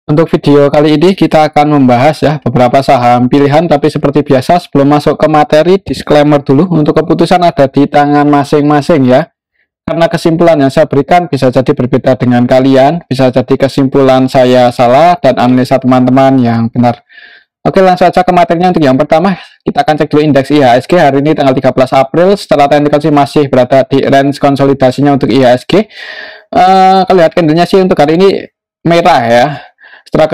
Untuk video kali ini kita akan membahas ya beberapa saham pilihan, tapi seperti biasa sebelum masuk ke materi, disclaimer dulu untuk keputusan ada di tangan masing-masing ya. Karena kesimpulan yang saya berikan bisa jadi berbeda dengan kalian, bisa jadi kesimpulan saya salah dan analisa teman-teman yang benar. Oke, langsung saja ke materinya. Untuk yang pertama, kita akan cek dulu indeks IHSG hari ini tanggal 13 April. Secara teknikal sih masih berada di range konsolidasinya untuk IHSG. Kalau lihat candlenya sih untuk hari ini merah ya. Setelah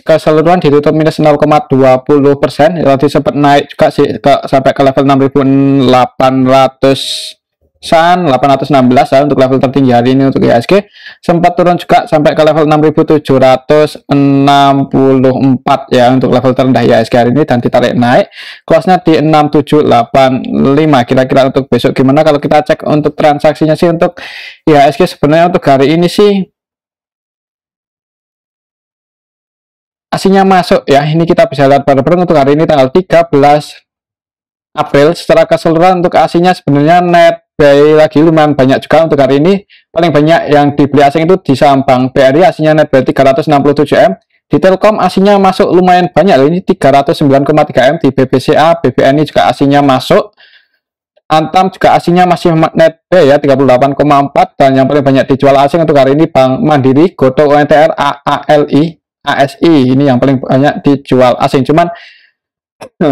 keseluruhan ditutup minus 0,20%. Tadi sempat naik juga sih sampai ke level 816 ya, untuk level tertinggi hari ini untuk IHSG. Sempat turun juga sampai ke level 6764 ya untuk level terendah IHSG hari ini, dan ditarik naik. Close-nya di 6785. Kira-kira untuk besok gimana? Kalau kita cek untuk transaksinya sih untuk IHSG sebenarnya untuk hari ini sih aslinya masuk ya. Ini kita bisa lihat bareng-bareng untuk hari ini tanggal 13 April. Secara keseluruhan untuk aslinya sebenarnya net buy lagi lumayan banyak juga untuk hari ini. Paling banyak yang dibeli asing itu di saham Bank BRI, aslinya net buy 367M. Di Telkom aslinya masuk lumayan banyak loh, ini 309,3M. Di BBCA, BBNI juga aslinya masuk. Antam juga aslinya masih net buy ya 38,4, dan yang paling banyak dijual asing untuk hari ini Bank Mandiri, Goto, ONTR, AALI, ASI, ini yang paling banyak dijual asing. Cuman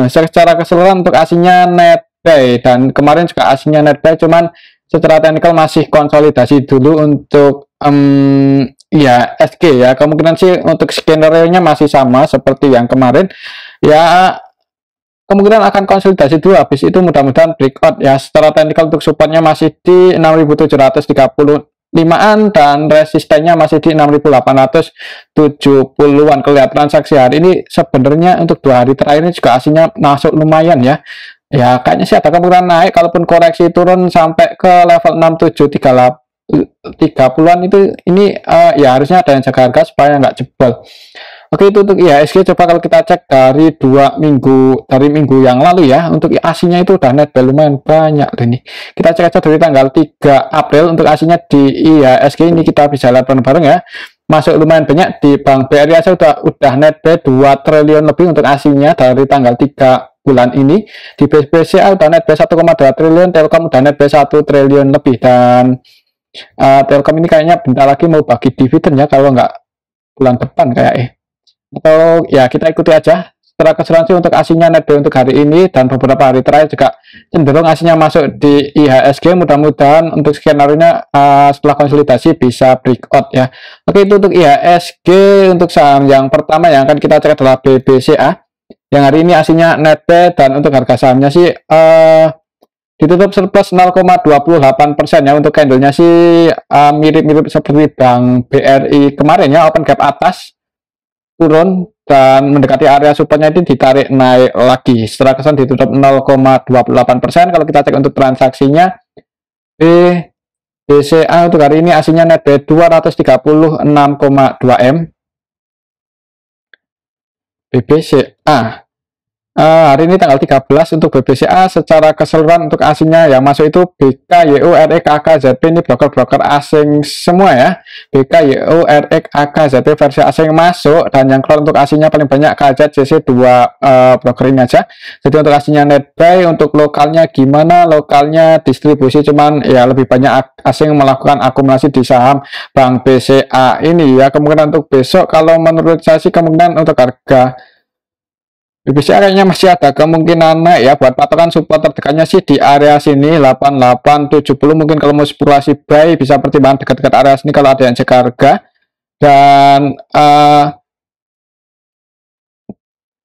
secara keseluruhan untuk aslinya net buy, dan kemarin juga aslinya net buy, cuman secara teknikal masih konsolidasi dulu untuk ya SG ya. Kemungkinan sih untuk skenario-nya masih sama seperti yang kemarin ya, kemungkinan akan konsolidasi dulu, habis itu mudah-mudahan breakout ya. Secara teknikal untuk supportnya masih di 6735-an dan resistennya masih di 6870-an. Kelihatan transaksi hari ini sebenarnya untuk 2 hari terakhir ini juga aslinya masuk lumayan ya. Ya kayaknya sih ada kemungkinan naik, kalaupun koreksi turun sampai ke level 6730-an itu ini ya harusnya ada yang jaga harga supaya nggak jebol. Oke, itu untuk IHSG. Coba kalau kita cek dari 2 minggu, dari minggu yang lalu ya, untuk aslinya itu udah net buy lumayan banyak ini. Kita cek aja dari tanggal 3 April untuk aslinya di IHSG ini, kita bisa lihat bareng-bareng ya. Masuk lumayan banyak. Di Bank BRI aja udah net buy 2 triliun lebih untuk aslinya dari tanggal 3 bulan ini. Di BBCA udah net buy 1,2 triliun, Telkom udah net buy 1 triliun lebih, dan Telkom ini kayaknya bentar lagi mau bagi dividen ya, kalau nggak bulan depan kayak atau ya kita ikuti aja. Secara keseluruhan untuk aslinya net buy untuk hari ini dan beberapa hari terakhir juga cenderung aslinya masuk di IHSG. Mudah-mudahan untuk skenario-nya setelah konsolidasi bisa breakout ya. Oke, itu untuk IHSG. Untuk saham yang pertama yang akan kita cek adalah BBCA yang hari ini aslinya net buy, dan untuk harga sahamnya sih ditutup surplus 0,28% ya. Untuk candlenya sih mirip-mirip seperti Bank BRI kemarin ya, open gap atas turun dan mendekati area supportnya ini ditarik naik lagi. Setelah kesan ditutup 0,28%. Kalau kita cek untuk transaksinya, BCA untuk hari ini aslinya net buy 236,2M. BBCA hari ini tanggal 13 untuk BBCA. Secara keseluruhan untuk aslinya yang masuk itu BKYU, RX, AK, ZP, ini broker-broker asing semua ya. BKYU, RX, AK, ZP versi asing masuk, dan yang keluar untuk aslinya paling banyak KZ, JC, 2 broker ini aja. Jadi untuk aslinya net buy. Untuk lokalnya gimana? Lokalnya distribusi, cuman ya lebih banyak asing melakukan akumulasi di saham Bank BCA ini ya. Kemungkinan untuk besok kalau menurut saya sih kemungkinan untuk harga BBCA kayaknya masih ada kemungkinan naik ya. Buat patokan support terdekatnya sih di area sini 8870. Mungkin kalau mau spekulasi buy bisa pertimbangan dekat-dekat area sini kalau ada yang jaga harga. Dan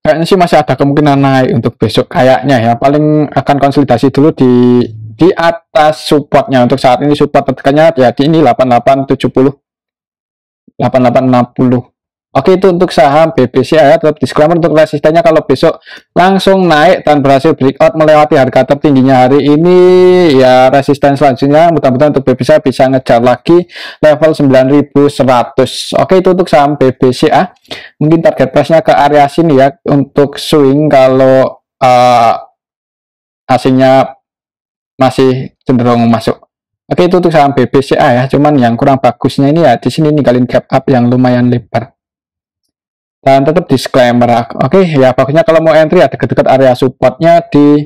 kayaknya sih masih ada kemungkinan naik untuk besok kayaknya ya. Paling akan konsolidasi dulu di atas supportnya. Untuk saat ini support terdekatnya ya di ini 8870, 8860. Oke, itu untuk saham BBCA ya. Tetap disclaimer untuk resistennya kalau besok langsung naik dan berhasil breakout melewati harga tertingginya hari ini ya, resisten selanjutnya mudah-mudahan untuk BBCA bisa ngejar lagi level 9100. Oke, itu untuk saham BBCA. Mungkin target price-nya ke area sini ya untuk swing kalau asingnya masih cenderung masuk. Oke, itu untuk saham BBCA ya. Cuman yang kurang bagusnya ini ya di sini ninggalin gap up yang lumayan lebar. dan tetap disclaimer. Oke ya, pokoknya kalau mau entry ya dekat-dekat area supportnya di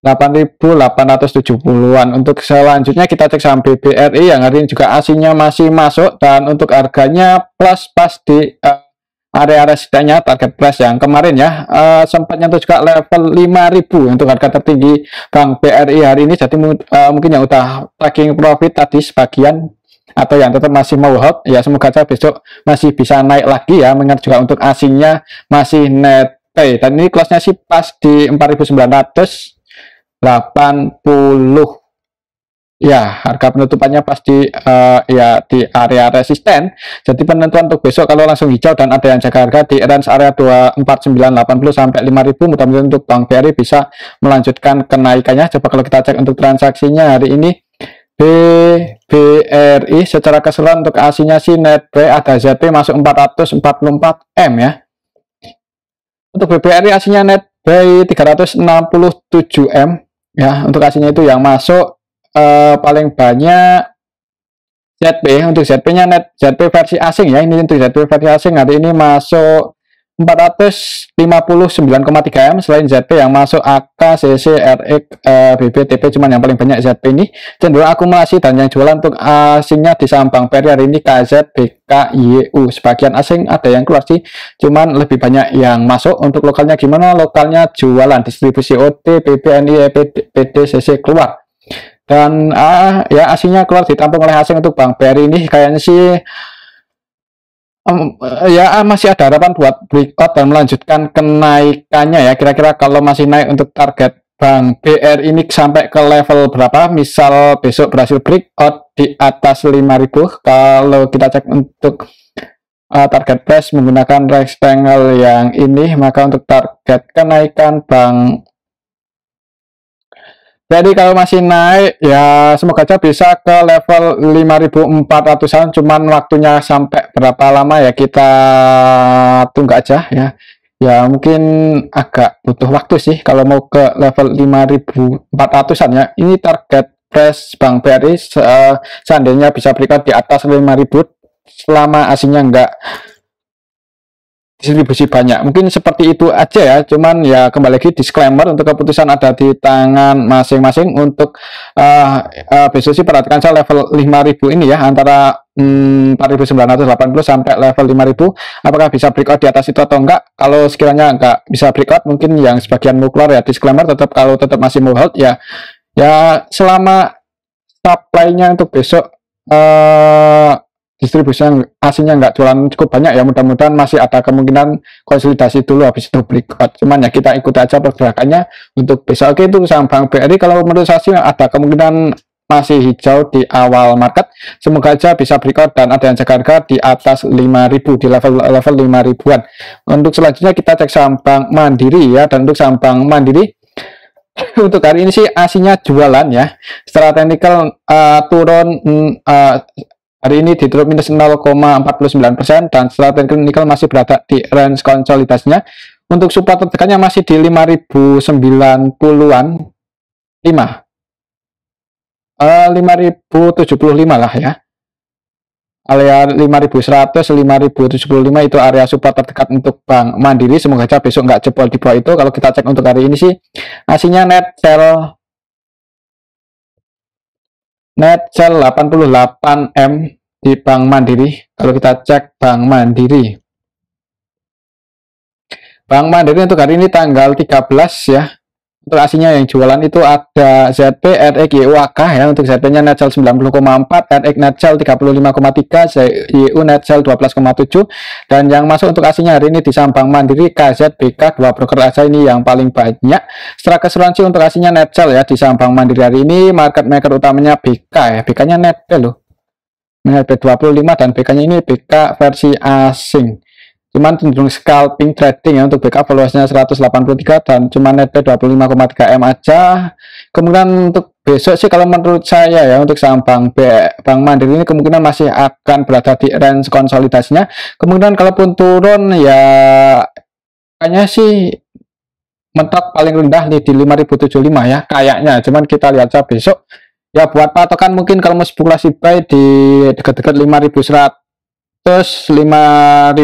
8.870-an. Untuk selanjutnya kita cek saham BBRI yang hari ini juga aslinya masih masuk, dan untuk harganya plus pas di area setidaknya target price yang kemarin ya, sempat nyentuh juga level 5.000 untuk harga tertinggi Bank BRI hari ini. Jadi mungkin yang udah taking profit tadi sebagian, atau yang tetap masih mau hold ya, semoga saja besok masih bisa naik lagi ya, mengingat juga untuk asingnya masih net pay, dan ini close-nya sih pas di 4.980 ya. Harga penutupannya pasti ya di area resisten. Jadi penentuan untuk besok kalau langsung hijau dan ada yang jaga harga di range area 24980 sampai 5.000, mudah-mudahan untuk Bank BRI bisa melanjutkan kenaikannya. Coba kalau kita cek untuk transaksinya hari ini, BRI secara keseluruhan untuk aslinya sih net buy, ada ZP masuk 444 M ya. Untuk BBRI aslinya net buy 367 M ya. Untuk aslinya itu yang masuk paling banyak ZP. Untuk ZP nya net ZP versi asing ya, ini untuk ZP versi asing hari ini masuk 459,3 M. Selain ZP yang masuk AK, CC, RX, BB, TP, cuman yang paling banyak ZP ini cenderung akumulasi, dan yang jualan untuk asingnya di saham Bank BRI hari ini KZ, BK, YU. Sebagian asing ada yang keluar sih, cuman lebih banyak yang masuk. Untuk lokalnya gimana? Lokalnya jualan, distribusi OT, PBNI, PD, CC keluar, dan ya asingnya keluar ditampung oleh asing. Untuk Bank BRI ini kayaknya sih ya masih ada harapan buat breakout dan melanjutkan kenaikannya ya. Kira-kira kalau masih naik untuk target Bank BRI ini sampai ke level berapa? Misal besok berhasil breakout di atas 5.000, kalau kita cek untuk target price menggunakan rectangle yang ini, maka untuk target kenaikan Bank jadi kalau masih naik ya semoga aja bisa ke level 5.400-an, cuman waktunya sampai berapa lama ya kita tunggu aja ya. Ya mungkin agak butuh waktu sih kalau mau ke level 5.400-an ya. Ini target price Bank BRI seandainya bisa breakout di atas 5.000 selama aslinya enggak distribusi banyak. Mungkin seperti itu aja ya, cuman ya kembali lagi disclaimer, untuk keputusan ada di tangan masing-masing. Untuk besok sih perhatikan saya level 5.000 ini ya, antara 4.980 sampai level 5.000, apakah bisa breakout di atas itu atau enggak. Kalau sekiranya enggak bisa breakout, mungkin yang sebagian mau keluar ya, disclaimer tetap, kalau tetap masih mau hold ya, ya selama supply-nya untuk besok distribusi aslinya nggak jualan cukup banyak ya, mudah-mudahan masih ada kemungkinan konsolidasi dulu habis itu breakout. Cuman ya kita ikuti aja pergerakannya untuk besok. Oke, itu saham Bank BRI kalau menurut saya sih ada kemungkinan masih hijau di awal market. Semoga aja bisa breakout dan ada yang jaga harga di atas 5.000, di level 5.000-an. Untuk selanjutnya kita cek saham Bank Mandiri ya, dan untuk saham Bank Mandiri untuk hari ini sih aslinya jualan ya. Secara teknikal turun hari ini di drop minus 0,49%, dan secara teknikal masih berada di range konsolidasinya. Untuk support tertekannya masih di 5.090-an, 5.075 lah ya. Area 5.100, 5.075 itu area support terdekat untuk Bank Mandiri. Semoga aja besok nggak jebol di bawah itu. Kalau kita cek untuk hari ini sih aslinya net sell 88 M di Bank Mandiri. Kalau kita cek Bank Mandiri untuk hari ini tanggal 13 ya. Untuk aslinya yang jualan itu ada ZP, RX, YUAK ya. Untuk ZP nya net sell 90,4, RX net sell 35,3, YU net sell 12,7, dan yang masuk untuk aslinya hari ini di saham Bank Mandiri KZ, BK, dua broker aja ini yang paling banyak. Secara keseluruhan sih untuk aslinya net sell ya di saham Bank Mandiri hari ini. Market maker utamanya BK ya, BK nya net pay loh, net pay 25, dan BK nya ini BK versi asing, cuman cenderung scalping trading ya. Untuk BK valuasinya 183 dan cuma net pay 25,3 M aja. Kemudian untuk besok sih kalau menurut saya ya, untuk saham Bank Mandiri ini kemungkinan masih akan berada di range konsolidasinya. Kemungkinan kalaupun turun ya kayaknya sih mentok paling rendah nih di 5.075 ya kayaknya. Cuman kita lihat aja besok ya. Buat patokan mungkin kalau mau spekulasi buy di dekat-dekat 5.100 5.075.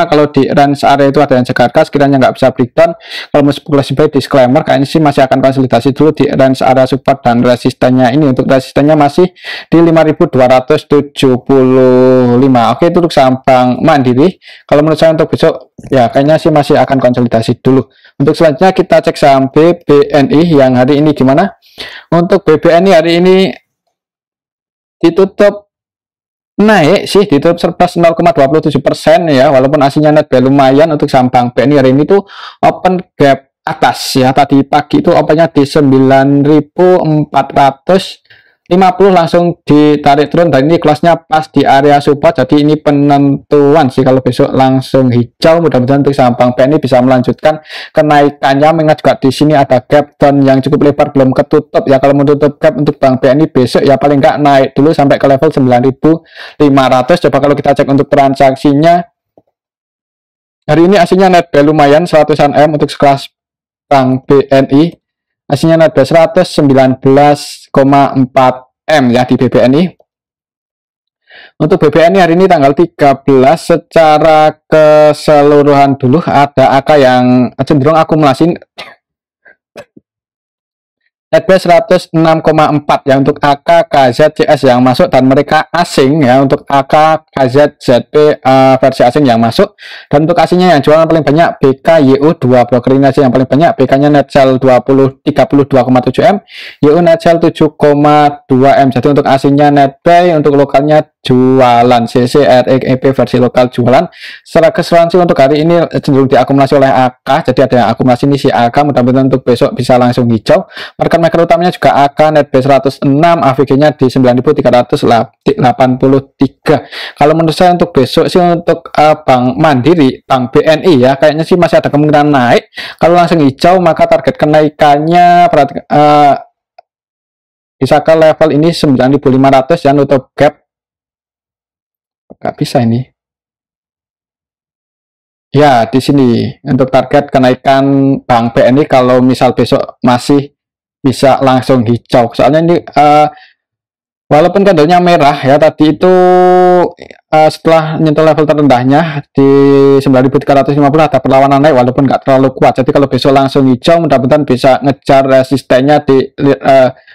Kalau di range area itu ada yang jaga harga, sekiranya nggak bisa breakdown. Kalau mau spekulasi buy, disclaimer kayaknya sih masih akan konsolidasi dulu di range area support dan resistannya ini. Untuk resistannya masih di 5.275. Oke, itu untuk saham Bank Mandiri. Kalau menurut saya untuk besok ya kayaknya sih masih akan konsolidasi dulu. Untuk selanjutnya kita cek saham BBNI yang hari ini gimana. Untuk BBNI hari ini ditutup naik sih, ditutup surplus 0,27% ya, walaupun aslinya net buy lumayan. Untuk saham Bank BNI hari ini tuh open gap atas ya, tadi pagi itu opennya di 9.450, langsung ditarik turun dan ini kelasnya pas di area support, jadi ini penentuan sih kalau besok langsung hijau. Mudah-mudahan untuk saham Bank BNI bisa melanjutkan kenaikannya, mengingat juga di sini ada gap down yang cukup lebar belum ketutup ya. Kalau menutup gap untuk Bank BNI besok ya paling nggak naik dulu sampai ke level 9.500. Coba kalau kita cek untuk transaksinya hari ini aslinya net buy lumayan 100-an M untuk sekelas Bank BNI. Aslinya net buy 119,4 M ya di BBNI. Untuk BBNI hari ini tanggal 13 secara keseluruhan dulu ada AK yang cenderung akumulasi net buy 106,4 ya untuk AK KZCS yang masuk dan mereka asing ya. Untuk AK KZZP versi asing yang masuk, dan untuk asingnya yang jualan paling banyak BKYU 2 broker ini aja yang paling banyak. BK nya net sell 32,7 M, YU net sell 7,2 M. Jadi untuk asingnya net buy, untuk lokalnya jualan. CC REP versi lokal jualan. Secara keseluruhan sih untuk hari ini cenderung diakumulasi oleh AK, jadi ada yang akumulasi ini si AK. Mudah-mudahan untuk besok bisa langsung hijau. Market maker utamanya juga AK net buy 106, AVG-nya di 9.383. Kalau menurut saya untuk besok sih untuk Bank Mandiri, Bank BNI ya kayaknya sih masih ada kemungkinan naik. Kalau langsung hijau maka target kenaikannya bisa ke level ini 9.500 ya, nutup gap. Nggak bisa ini. Ya, di sini untuk target kenaikan Bank BNI kalau misal besok masih bisa langsung hijau. Soalnya ini walaupun candlenya merah ya tadi itu setelah nyentuh level terendahnya di 9.350 ada perlawanan naik walaupun nggak terlalu kuat. Jadi kalau besok langsung hijau mudah-mudahan bisa ngejar resistennya di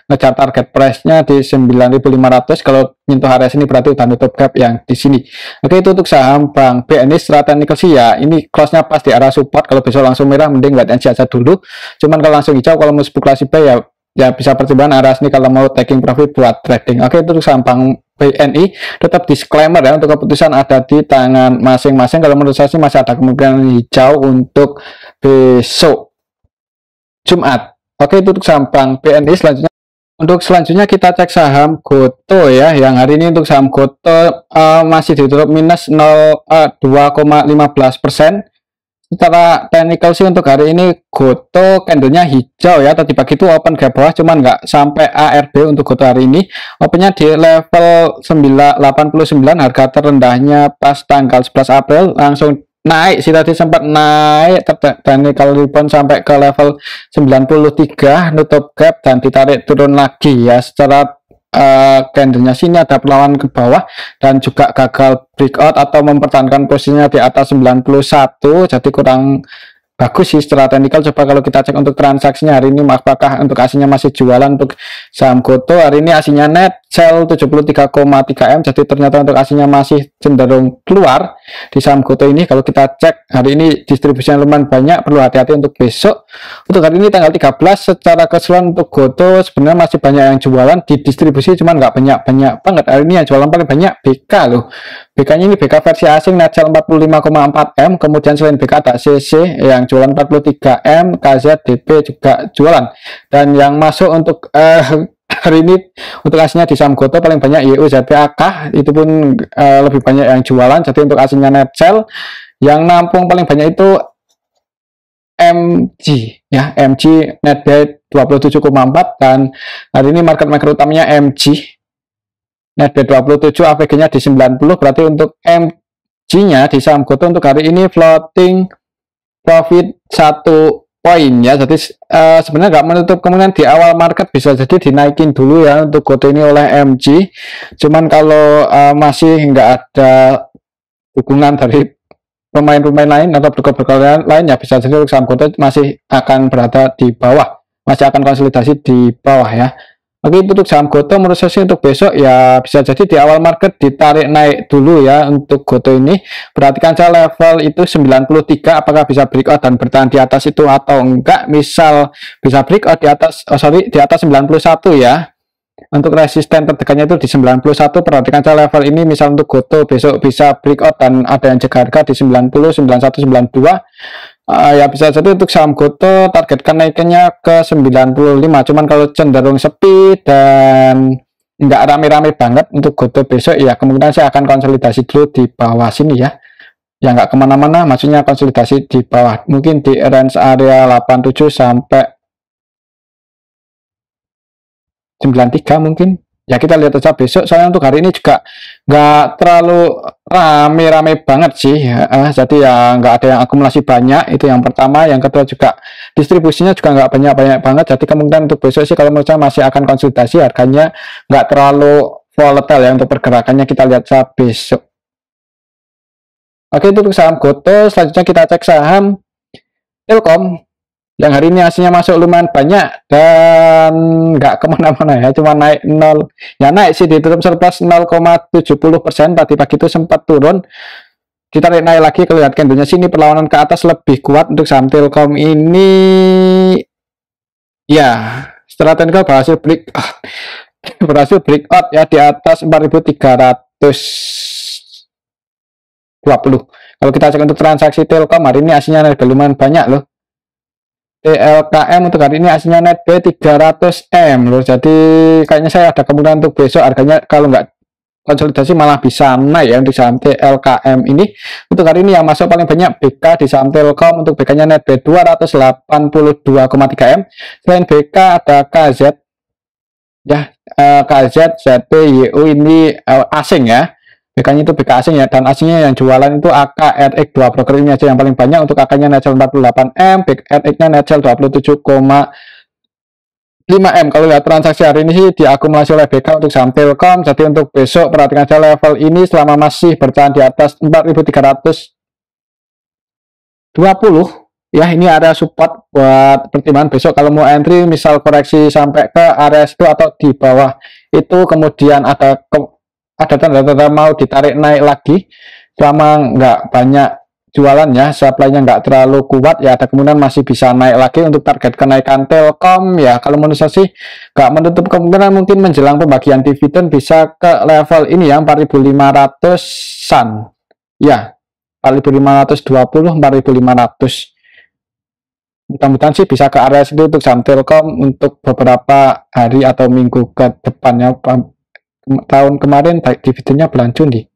ngejar target price-nya di 9.500. Kalau nyentuh area sini berarti udah nutup gap yang di sini. Oke, itu untuk saham Bank BNI. Secara technical sih ya ini close-nya pas di area support. Kalau besok langsung merah mending wait and see aja dulu. Cuman kalau langsung hijau kalau mau spekulasi buy ya bisa pertimbangan area sini kalau mau taking profit buat trading. Oke, itu untuk saham Bank BNI. Tetap disclaimer ya, untuk keputusan ada di tangan masing-masing. Kalau menurut saya sih masih ada kemungkinan hijau untuk besok Jumat. Oke, itu untuk saham Bank BNI. Selanjutnya kita cek saham Goto ya, yang hari ini untuk saham Goto masih ditutup minus 2,15%. Secara technical sih untuk hari ini Goto candlenya hijau ya, tadi pagi itu open gap bawah cuman nggak sampai ARB. Untuk Goto hari ini opennya di level 989, harga terendahnya pas tanggal 11 April langsung naik sih, tadi sempat naik technical rebound sampai ke level 93, nutup gap dan ditarik turun lagi ya. Secara candlenya sini ada perlawanan ke bawah dan juga gagal breakout atau mempertahankan posisinya di atas 91, jadi kurang bagus sih secara teknikal. Coba kalau kita cek untuk transaksinya hari ini apakah untuk aslinya masih jualan. Untuk saham Goto hari ini aslinya net sell 73,3 M, jadi ternyata untuk aslinya masih cenderung keluar di saham Goto ini. Kalau kita cek hari ini distribusinya lumayan banyak, perlu hati-hati untuk besok. Untuk hari ini tanggal 13 secara keseluruhan untuk Goto sebenarnya masih banyak yang jualan di distribusi, cuman nggak banyak banget. Hari ini yang jualan paling banyak BK loh. BK-nya ini BK versi asing net sell 45,4 M, kemudian selain BK ada CC yang jualan 43 M, KZDP juga jualan. Dan yang masuk untuk hari ini untuk aslinya di saham Goto paling banyak YU ZPAK, itu pun lebih banyak yang jualan. Jadi untuk aslinya net sell yang nampung paling banyak itu MG ya, MG net buy 27,4, dan hari ini market maker utamanya MG net buy 27, AVG-nya di 90. Berarti untuk MG-nya di saham Goto untuk hari ini floating profit 1 poin ya. Jadi sebenarnya nggak menutup kemungkinan di awal market bisa jadi dinaikin dulu ya untuk GoTo ini oleh MG. Cuman kalau masih nggak ada dukungan dari pemain-pemain lain atau broker-broker lain ya bisa jadi saham GoTo masih akan berada di bawah, masih akan konsolidasi di bawah ya. Oke, itu untuk saham GoTo menurut saya sih untuk besok ya bisa jadi di awal market ditarik naik dulu ya untuk GoTo ini. Perhatikan saya level itu 93 apakah bisa breakout dan bertahan di atas itu atau enggak. Misal bisa breakout di atas di atas 91 ya. Untuk resisten terdekatnya itu di 91. Perhatikan saya level ini misal untuk GoTo besok bisa breakout dan ada yang jaga harga di 90, 91, 92. Ya bisa jadi untuk saham GoTo target kenaikannya ke 95. Cuman kalau cenderung sepi dan nggak rame-rame banget untuk GoTo besok ya kemungkinan saya akan konsolidasi dulu di bawah sini ya. Ya nggak kemana-mana, maksudnya konsolidasi di bawah. Mungkin di range area 87 sampai 93 mungkin. Ya kita lihat aja besok. Soalnya untuk hari ini juga nggak terlalu rame-rame banget sih ya. Jadi ya nggak ada yang akumulasi banyak, itu yang pertama. Yang kedua juga distribusinya juga nggak banyak-banyak banget. Jadi kemungkinan untuk besok sih kalau menurut saya masih akan konsolidasi, harganya nggak terlalu volatile ya untuk pergerakannya. Kita lihat saja besok. Oke, itu untuk saham GoTo. Selanjutnya kita cek saham Telkom yang hari ini hasilnya masuk lumayan banyak dan nggak kemana-mana ya, cuma naik 0 ya, naik sih ditutup surplus 0,70%. Tadi pagi itu sempat turun, kita naik lagi. Kelihatan candlenya sini perlawanan ke atas lebih kuat untuk saham Telkom ini ya. Setelah teknikal berhasil breakout ya di atas 4.320. Kalau kita cek untuk transaksi Telkom hari ini hasilnya lumayan banyak loh. TLKM untuk hari ini hasilnya net B 300M loh. Jadi kayaknya saya ada kemungkinan untuk besok harganya kalau nggak konsolidasi malah bisa naik ya untuk saham TLKM ini. Untuk hari ini yang masuk paling banyak BK di saham Telkom. Untuk BK nya net B 282,3M. Selain BK ada KZ ya, KZ, ZP, YU ini asing ya. BK-nya itu BK asing ya, dan asingnya yang jualan itu AK, RX, 2 broker ini aja yang paling banyak. Untuk AK-nya net sell 48M, RX-nya net sell 27,5M. Kalau lihat transaksi hari ini sih diakumulasi oleh BK untuk saham Telkom. Jadi untuk besok perhatikan saja level ini selama masih bertahan di atas 4.320 ya, ini area support buat pertimbangan besok kalau mau entry. Misal koreksi sampai ke area itu atau di bawah itu, kemudian ada tanda-tanda mau ditarik naik lagi selama nggak banyak jualannya, supply-nya nggak terlalu kuat ya, ada kemungkinan masih bisa naik lagi. Untuk target kenaikan Telkom ya kalau menurut saya sih nggak menutup kemungkinan, mungkin menjelang pembagian dividen bisa ke level ini ya, 4.500-an ya, 4.520, 4.500. Mudah-mudahan sih bisa ke area situ untuk saham Telkom untuk beberapa hari atau minggu ke depannya. Tahun kemarin dividennya bulan Juni,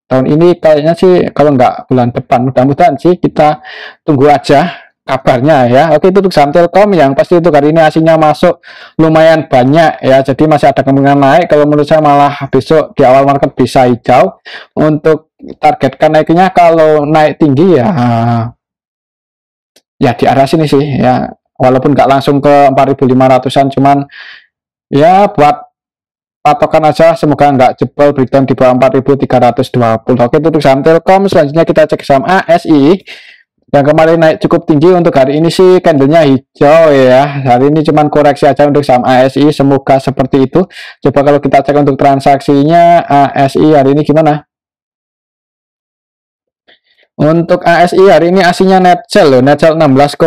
tahun ini kayaknya sih kalau nggak bulan depan. Mudah-mudahan sih, kita tunggu aja kabarnya ya. Oke, itu untuk saham Telkom yang pasti untuk hari ini hasilnya masuk lumayan banyak ya, jadi masih ada kemungkinan naik. Kalau menurut saya malah besok di awal market bisa hijau. Untuk target naiknya kalau naik tinggi ya di arah sini sih ya, walaupun nggak langsung ke 4.500-an, cuman ya buat patokan aja, semoga nggak jebol breakdown di bawah 4.320. Oke, itu untuk saham Telkom. Selanjutnya kita cek saham ASI yang kemarin naik cukup tinggi. Untuk hari ini sih candlenya hijau ya, hari ini cuman koreksi aja untuk saham ASI, semoga seperti itu. Coba kalau kita cek untuk transaksinya ASI hari ini gimana. Untuk ASI hari ini aslinya net sell loh, net sell 16,6,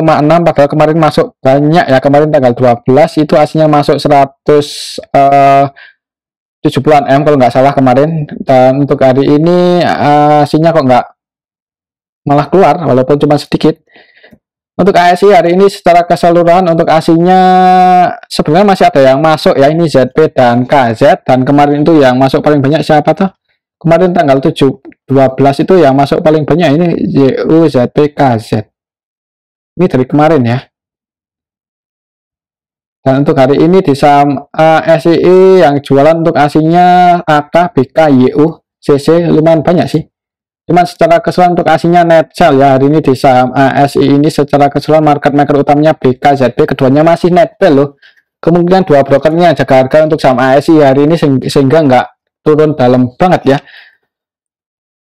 padahal kemarin masuk banyak ya. Kemarin tanggal 12 itu aslinya masuk 170-an M kalau nggak salah kemarin. Dan untuk hari ini aslinya kok nggak malah keluar walaupun cuma sedikit. Untuk ASI hari ini secara keseluruhan untuk aslinya sebenarnya masih ada yang masuk ya, ini ZP dan KZ. Dan kemarin itu yang masuk paling banyak siapa tuh? Kemarin tanggal 12 itu yang masuk paling banyak ini YU, ZP, KZ. Ini dari kemarin ya. Dan untuk hari ini di saham SII yang jualan untuk aslinya AK, BK, YU, CC lumayan banyak sih. Cuman secara keseluruhan untuk aslinya net sell ya hari ini di saham ASI ini secara keseluruhan market maker utamanya BKZB, keduanya masih net buy loh. Kemungkinan dua brokernya jaga harga untuk saham ASI hari ini sehingga nggak turun dalam banget ya.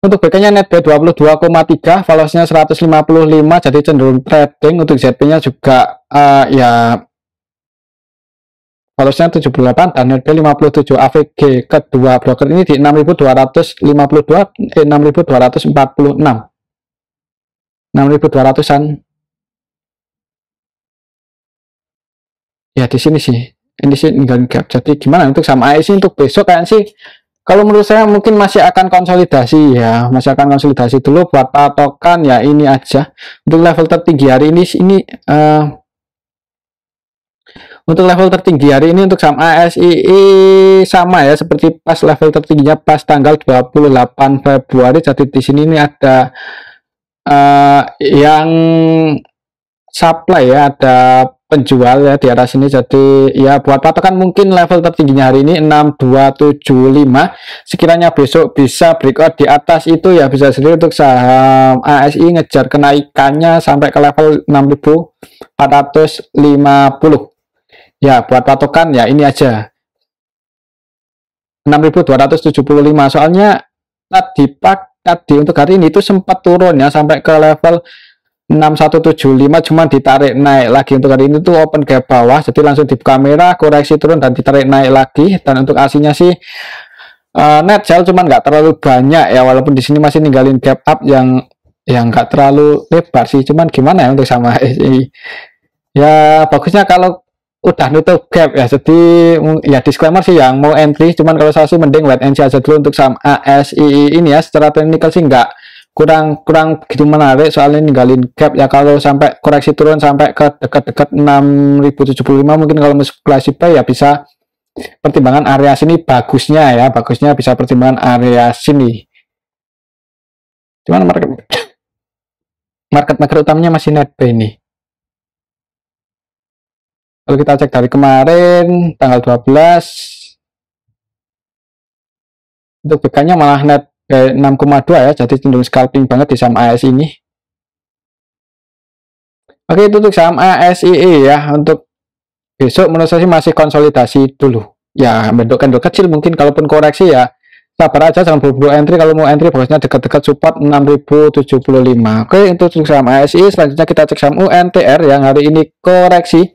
Untuk BK-nya net buy 22,3, valuasinya 155, jadi cenderung trading. Untuk ZP-nya juga ya valuasinya 78 dan net buy 57. AVG kedua broker ini di 6.252, 6.246, 6.200-an. Ya di sini sih, ini sih ninggalin gap. Jadi gimana untuk saham ASI untuk besok kan sih? Kalau menurut saya mungkin masih akan konsolidasi ya, masih akan konsolidasi dulu buat patokan ya ini aja. Untuk level tertinggi hari ini untuk level tertinggi hari ini untuk saham ASI sama ya seperti pas level tertingginya pas tanggal 28 Februari. Jadi di sini ini ada yang supply ya, ada penjual ya di arah sini. Jadi ya buat patokan mungkin level tertingginya hari ini 6275. Sekiranya besok bisa breakout di atas itu ya bisa sendiri untuk saham ASI ngejar kenaikannya sampai ke level 6450. Ya buat patokan ya ini aja 6275. Soalnya tadi untuk hari ini itu sempat turun ya sampai ke level 6175, cuman ditarik naik lagi. Untuk hari ini tuh open gap bawah, jadi langsung dibuka merah, koreksi turun dan ditarik naik lagi. Dan untuk aslinya sih net sell cuman nggak terlalu banyak ya, walaupun di sini masih ninggalin gap up yang nggak terlalu lebar sih. Cuman gimana ya untuk sama ASI ya bagusnya kalau udah nutup gap ya. Jadi ya disclaimer sih yang mau entry, cuman kalau saya sih mending wait and see aja dulu untuk saham ASI ini ya. Secara teknikal sih nggak kurang begitu menarik, soalnya ninggalin gap ya. Kalau sampai koreksi turun sampai ke dekat-dekat 6075 mungkin kalau masuk kelas buy ya bisa pertimbangan area sini bagusnya ya, bisa pertimbangan area sini. Cuman market maker utamanya masih net buy nih. Kalau kita cek dari kemarin tanggal 12 untuk BK-nya malah net 6,2 ya, jadi cenderung scalping banget di saham ASI ini. Oke, itu untuk saham ASI ya. Untuk besok menurut saya masih konsolidasi dulu ya, bentuk candle kecil mungkin. Kalaupun koreksi ya sabar aja, jangan buru-buru entry. Kalau mau entry bagusnya dekat-dekat support 6075. Oke, itu untuk saham ASI. Selanjutnya kita cek saham UNTR yang hari ini koreksi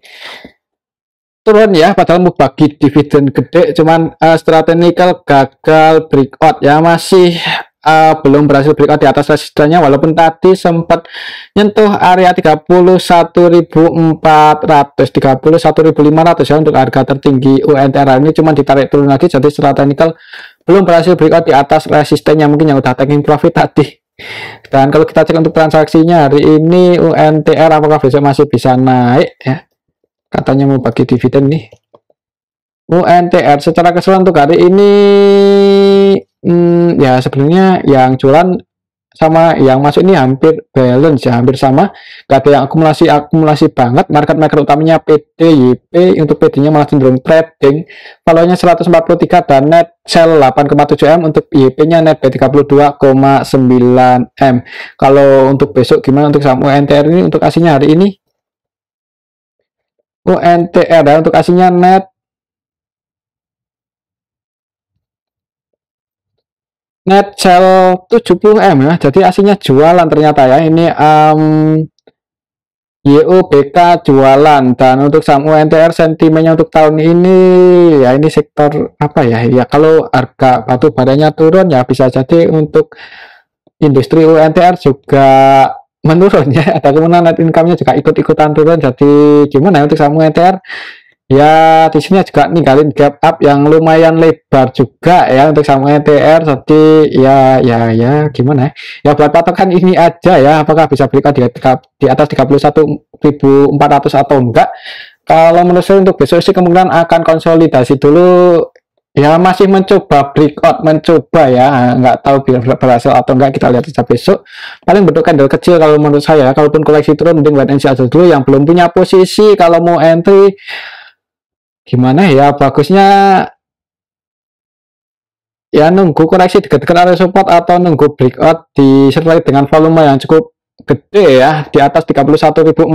turun ya, padahal mau bagi dividen gede, cuman secara teknikal gagal breakout ya, masih belum berhasil breakout di atas resistennya, walaupun tadi sempat nyentuh area 31.400, 31.500 ya untuk harga tertinggi UNTR ini, cuman ditarik turun lagi. Jadi secara teknikal belum berhasil breakout di atas resistennya, mungkin yang udah taking profit tadi. Dan kalau kita cek untuk transaksinya hari ini UNTR, apakah besok masih bisa naik ya? Katanya mau bagi dividen nih. UNTR secara keseluruhan untuk hari ini ya sebenarnya yang jualan sama yang masuk ini hampir balance ya, hampir sama, gak ada yang akumulasi banget. Market maker utamanya PDYP, untuk PD-nya malah cenderung trading, valuenya 143 dan net sell 8,7 M. Untuk YP-nya net B 32,9 M. Kalau untuk besok gimana untuk saham UNTR ini? Untuk aslinya hari ini UNTR dan untuk aslinya net sell 70 M ya, jadi aslinya jualan ternyata ya. Ini YUBK jualan. Dan untuk saham UNTR sentimennya untuk tahun ini ya, ini sektor apa ya, ya kalau harga batu baranya turun ya bisa jadi untuk industri UNTR juga menurun ya, ada kemungkinan net income-nya juga ikut-ikutan turun. Jadi gimana ya untuk saham UNTR ya, di sini juga ninggalin gap up yang lumayan lebar juga ya untuk saham UNTR. Jadi ya gimana ya, buat patokan ini aja ya, apakah bisa breakout di atas 31.400 atau enggak. Kalau menurut saya untuk besok sih kemungkinan akan konsolidasi dulu ya, masih mencoba breakout, ya, nggak tahu berhasil atau enggak, kita lihat saja besok. Paling bentuk candle kecil kalau menurut saya. Kalaupun koleksi turun mending wait and see aja dulu. Yang belum punya posisi kalau mau entry gimana ya, bagusnya ya nunggu koreksi dekat-dekat area support atau nunggu breakout disertai dengan volume yang cukup gede ya di atas 31.400,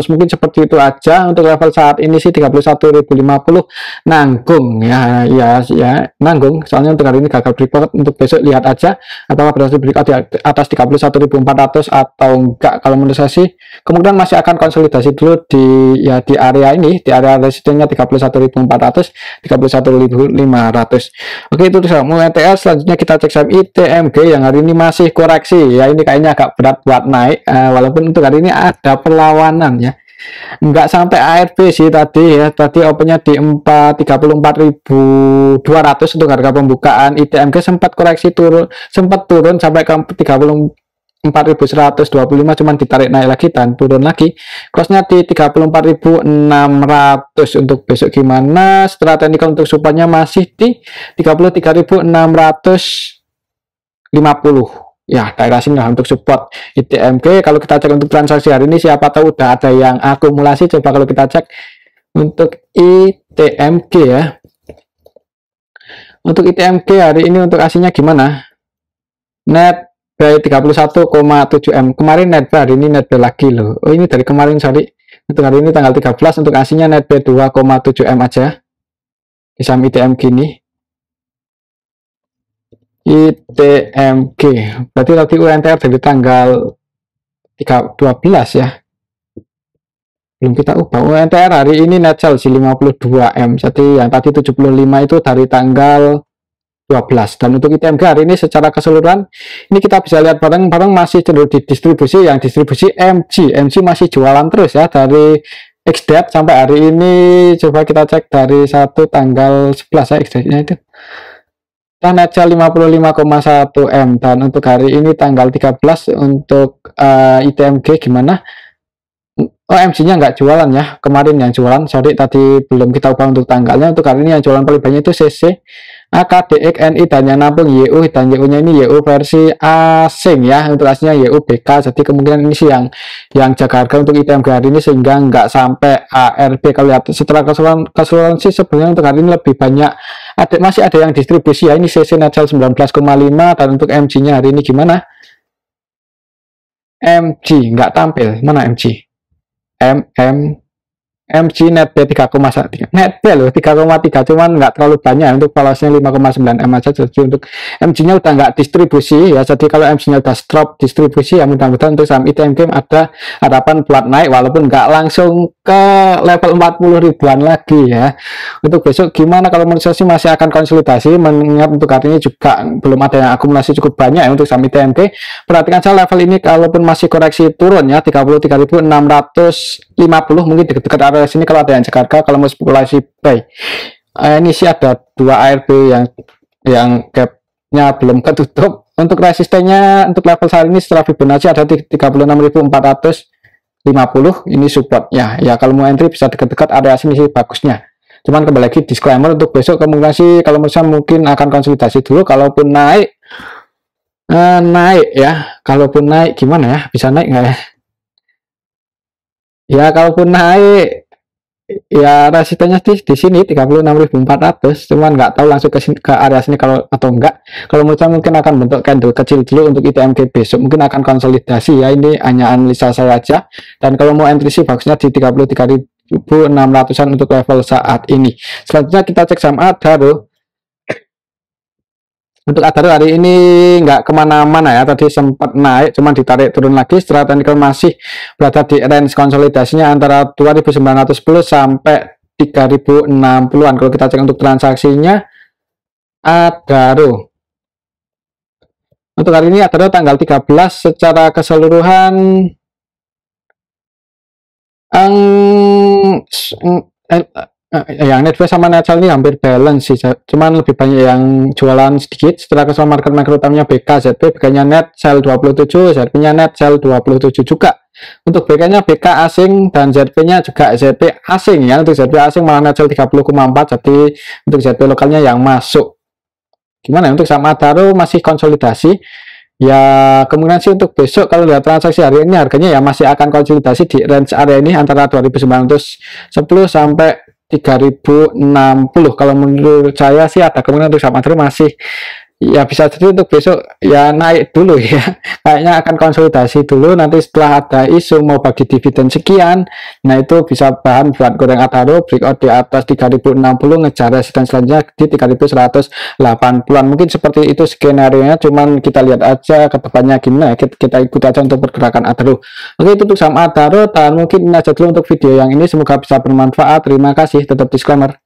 mungkin seperti itu aja. Untuk level saat ini sih 31.050 nanggung ya nanggung, soalnya untuk hari ini gagal breakout. Untuk besok lihat aja apakah berhasil breakout di atas 31.400 atau enggak. Kalau menurut saya sih kemungkinan masih akan konsolidasi dulu di area ini, di area resistennya 31.400 31.500. Oke, itu saham UNTR. Selanjutnya kita cek saham ITMG yang hari ini masih koreksi ya, ini kayaknya agak berat buat naik. Walaupun untuk hari ini ada perlawanan ya, nggak sampai ARB sih tadi ya, tadi opennya di 34.200 untuk harga pembukaan. ITMG sempat koreksi turun, sampai ke 34.125, cuman ditarik naik lagi dan turun lagi, crossnya di 34.600. Untuk besok gimana? Setelah teknikal untuk supaya masih di 33.650 ya, daerah sini lah untuk support ITMG. Kalau kita cek untuk transaksi hari ini, siapa tahu udah ada yang akumulasi. Coba kalau kita cek untuk ITMG ya, untuk ITMG hari ini untuk aslinya gimana? Net buy 31,7 M. Kemarin net buy, hari ini net buy lagi loh. Oh, ini dari kemarin, sorry. Untuk hari ini tanggal 13 untuk aslinya net buy 2,7 M aja di saham ITMG ini. ITMG berarti tadi UNTR dari tanggal 12 ya, belum kita ubah. UNTR hari ini net sell 52 M, jadi yang tadi 75 itu dari tanggal 12. Dan untuk ITMG hari ini secara keseluruhan ini kita bisa lihat bareng-bareng masih cenderung di distribusi, yang distribusi MG masih jualan terus ya, dari XDAT sampai hari ini. Coba kita cek dari tanggal 11 ya, XDAT-nya itu net sell 55,1 M. Dan untuk hari ini tanggal 13 untuk ITMG gimana? Oh, MG-nya nggak jualan ya, kemarin yang jualan, sorry tadi belum kita ubah untuk tanggalnya. Untuk hari ini yang jualan paling banyak itu CC, AKDX, NI, dan yang nampung YU, dan YU-nya ini YU versi asing ya, untuk aslinya YU BK. Jadi kemungkinan ini sih yang jaga harga untuk ITMG hari ini, sehingga nggak sampai ARB. Kalau lihat setelah keseluruhan sih sebenarnya untuk hari ini lebih banyak masih ada yang distribusi ya. Ini CC net sell 19,5. Dan untuk MG-nya hari ini gimana? MG nggak tampil, mana MG? MG net B 3,1, net B loh 3,3, cuman nggak terlalu banyak. Untuk valuasinya 5,9 M aja. Jadi untuk MG-nya udah nggak distribusi ya, jadi kalau MG-nya udah stop distribusi ya, mudah-mudahan untuk saham ITMG ada harapan buat naik, walaupun nggak langsung ke level 40 ribuan lagi ya. Untuk besok gimana? Kalau menurut saya sih masih akan konsolidasi, mengingat untuk hari ini juga belum ada yang akumulasi cukup banyak ya untuk saham ITMG. Perhatikan saja level ini, kalaupun masih koreksi turun ya 33.650, mungkin dekat-dekat area sini kalau ada yang Jakarta. Kalau mau spekulasi buy, ini sih ada dua ARB yang gapnya belum ketutup. Untuk resistennya untuk level saat ini setelah Fibonacci ada di 36.450, ini support ya. Kalau mau entry bisa dekat-dekat area sini sih bagusnya. Cuman kembali lagi disclaimer, untuk besok kemungkinan sih kalau menurut saya mungkin akan konsolidasi dulu. Kalaupun naik ya, kalaupun naik gimana ya, bisa naik nggak ya? Ya kalaupun naik ya resistennya di sini 36.400, cuman nggak tahu langsung ke area sini kalau atau enggak. Kalau menurut saya mungkin akan bentuk candle kecil dulu untuk ITMG besok, mungkin akan konsolidasi ya. Ini hanya analisa saya aja. Dan kalau mau entry sih bagusnya di 33.600an untuk level saat ini. Selanjutnya kita cek saham Adaro. Untuk Adaro hari ini nggak kemana-mana ya, tadi sempat naik cuman ditarik turun lagi. Setelah teknikal masih berada di range konsolidasinya antara 2.910 sampai 3.060an. Kalau kita cek untuk transaksinya Adaro, untuk hari ini Adaro tanggal 13 secara keseluruhan yang net buy sama net sell ini hampir balance sih, cuman lebih banyak yang jualan sedikit. Setelah keseluruhan market utamanya BK, ZP, BK-nya net sell 27, ZP-nya net sell 27 juga. Untuk BK-nya BK asing dan ZP-nya juga ZP asing ya. Untuk ZP asing malah net sell 30,4, jadi untuk ZP lokalnya yang masuk. Gimana untuk saham Adaro masih konsolidasi ya, kemungkinan sih untuk besok kalau lihat transaksi hari ini harganya ya masih akan konsolidasi di range area ini antara 2.910 sampai 3060. Kalau menurut saya sih ada kemungkinan untuk saham Adaro masih ya bisa jadi untuk besok ya naik dulu ya. Kayaknya akan konsolidasi dulu, nanti setelah ada isu mau bagi dividen sekian, nah itu bisa bahan buat goreng Adaro, breakout di atas 3060, ngejar resistance selanjutnya di 3180-an. Mungkin seperti itu skenario nya, cuman kita lihat aja ke depannya gimana, kita ikut aja untuk pergerakan Adaro. Oke, itu untuk saham Adaro, dan mungkin ini aja dulu untuk video yang ini, semoga bisa bermanfaat. Terima kasih, tetap disclaimer.